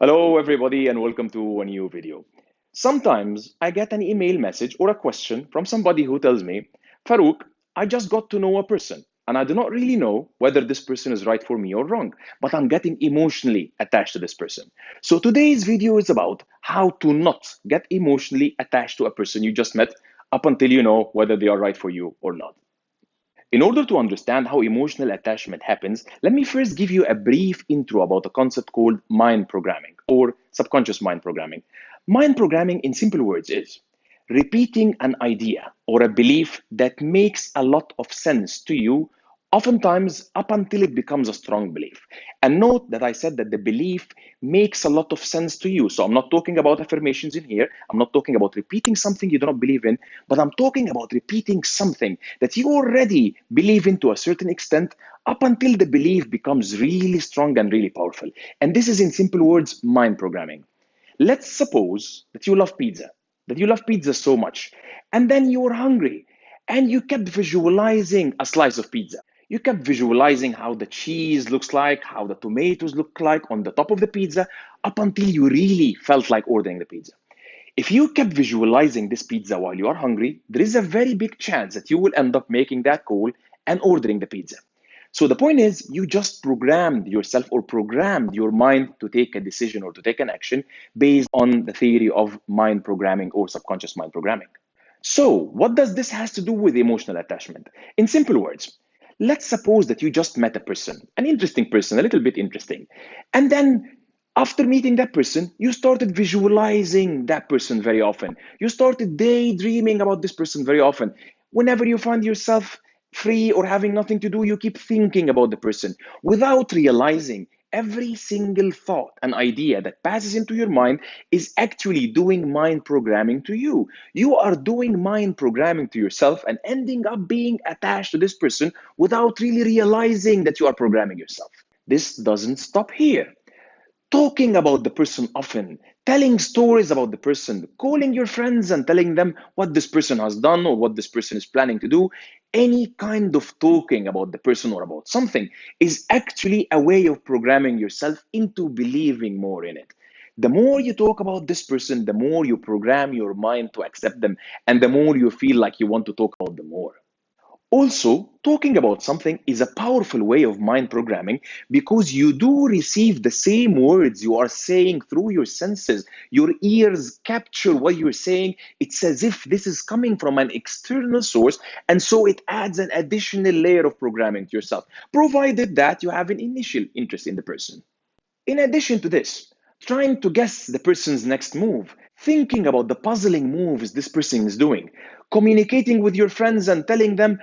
Hello, everybody, and welcome to a new video. Sometimes I get an email message or a question from somebody who tells me, Farouk, I just got to know a person, and I do not really know whether this person is right for me or wrong, but I'm getting emotionally attached to this person. So today's video is about how to not get emotionally attached to a person you just met up until you know whether they are right for you or not. In order to understand how emotional attachment happens, let me first give you a brief intro about a concept called mind programming or subconscious mind programming. Mind programming, in simple words, is repeating an idea or a belief that makes a lot of sense to you, oftentimes up until it becomes a strong belief. And note that I said that the belief makes a lot of sense to you. So I'm not talking about affirmations in here. I'm not talking about repeating something you do not believe in, but I'm talking about repeating something that you already believe in to a certain extent up until the belief becomes really strong and really powerful. And this is, in simple words, mind programming. Let's suppose that you love pizza so much, and then you were hungry, and you kept visualizing a slice of pizza. You kept visualizing how the cheese looks like, how the tomatoes look like on the top of the pizza, up until you really felt like ordering the pizza. If you kept visualizing this pizza while you are hungry, there is a very big chance that you will end up making that call and ordering the pizza. So the point is, you just programmed yourself or programmed your mind to take a decision or to take an action based on the theory of mind programming or subconscious mind programming. So, what does this has to do with emotional attachment? In simple words, let's suppose that you just met a person, an interesting person, a little bit interesting. And then after meeting that person, you started visualizing that person very often. You started daydreaming about this person very often. Whenever you find yourself free or having nothing to do, you keep thinking about the person without realizing every single thought and idea that passes into your mind is actually doing mind programming to you. You are doing mind programming to yourself and ending up being attached to this person without really realizing that you are programming yourself. This doesn't stop here. Talking about the person often, telling stories about the person, calling your friends and telling them what this person has done or what this person is planning to do, any kind of talking about the person or about something is actually a way of programming yourself into believing more in it. The more you talk about this person, the more you program your mind to accept them, and the more you feel like you want to talk about them more. Also, talking about something is a powerful way of mind programming because you do receive the same words you are saying through your senses. Your ears capture what you're saying. It's as if this is coming from an external source, and so it adds an additional layer of programming to yourself, provided that you have an initial interest in the person. In addition to this, trying to guess the person's next move, thinking about the puzzling moves this person is doing, communicating with your friends and telling them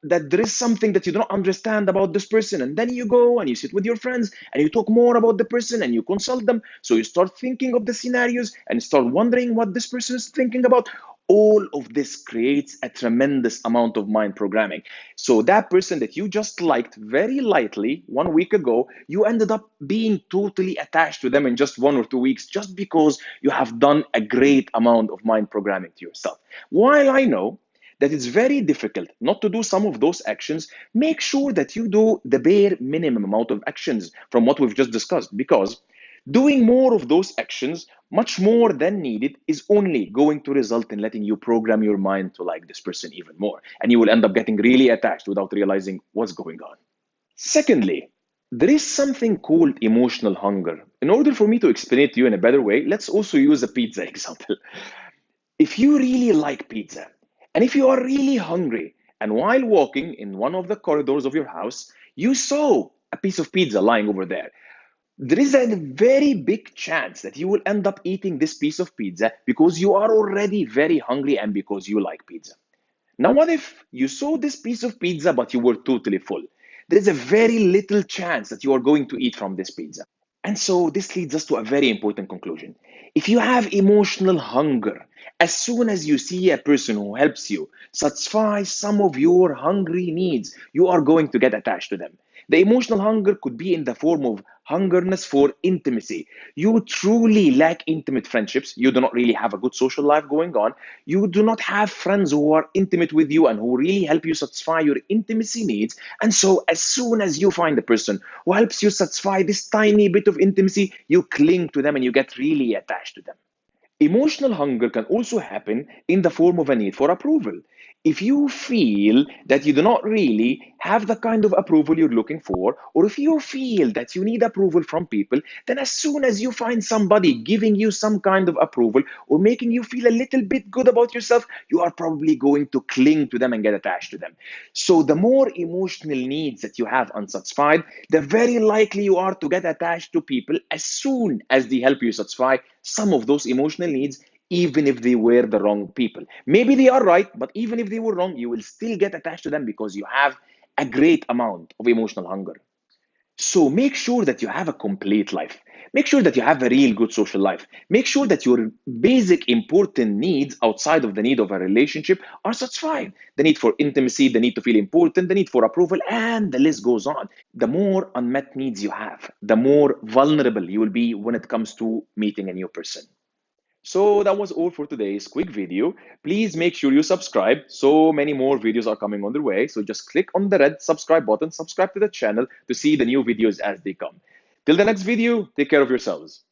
that there is something that you don't understand about this person. And then you go and you sit with your friends and you talk more about the person and you consult them. So you start thinking of the scenarios and start wondering what this person is thinking about. All of this creates a tremendous amount of mind programming. So that person that you just liked very lightly 1 week ago, you ended up being totally attached to them in just 1 or 2 weeks just because you have done a great amount of mind programming to yourself. While I know that it's very difficult not to do some of those actions, make sure that you do the bare minimum amount of actions from what we've just discussed, because doing more of those actions, much more than needed, is only going to result in letting you program your mind to like this person even more. And you will end up getting really attached without realizing what's going on. Secondly, there is something called emotional hunger. In order for me to explain it to you in a better way, let's also use a pizza example. If you really like pizza, and if you are really hungry, and while walking in one of the corridors of your house, you saw a piece of pizza lying over there, there is a very big chance that you will end up eating this piece of pizza because you are already very hungry and because you like pizza. Now, what if you saw this piece of pizza but you were totally full? There is a very little chance that you are going to eat from this pizza. And so this leads us to a very important conclusion. If you have emotional hunger, as soon as you see a person who helps you satisfy some of your hungry needs, you are going to get attached to them. The emotional hunger could be in the form of hungerness for intimacy. You truly lack intimate friendships. You do not really have a good social life going on. You do not have friends who are intimate with you and who really help you satisfy your intimacy needs. And so, as soon as you find a person who helps you satisfy this tiny bit of intimacy, you cling to them and you get really attached to them. Emotional hunger can also happen in the form of a need for approval. If you feel that you do not really have the kind of approval you're looking for, or if you feel that you need approval from people, then as soon as you find somebody giving you some kind of approval or making you feel a little bit good about yourself, you are probably going to cling to them and get attached to them. So, the more emotional needs that you have unsatisfied, the very likely you are to get attached to people as soon as they help you satisfy some of those emotional needs, even if they were the wrong people. Maybe they are right, but even if they were wrong, you will still get attached to them because you have a great amount of emotional hunger. So make sure that you have a complete life. Make sure that you have a real good social life. Make sure that your basic important needs outside of the need of a relationship are satisfied. The need for intimacy, the need to feel important, the need for approval, and the list goes on. The more unmet needs you have, the more vulnerable you will be when it comes to meeting a new person. So that was all for today's quick video. Please make sure you subscribe. So many more videos are coming on the way. So just click on the red subscribe button, subscribe to the channel to see the new videos as they come. Till the next video, take care of yourselves.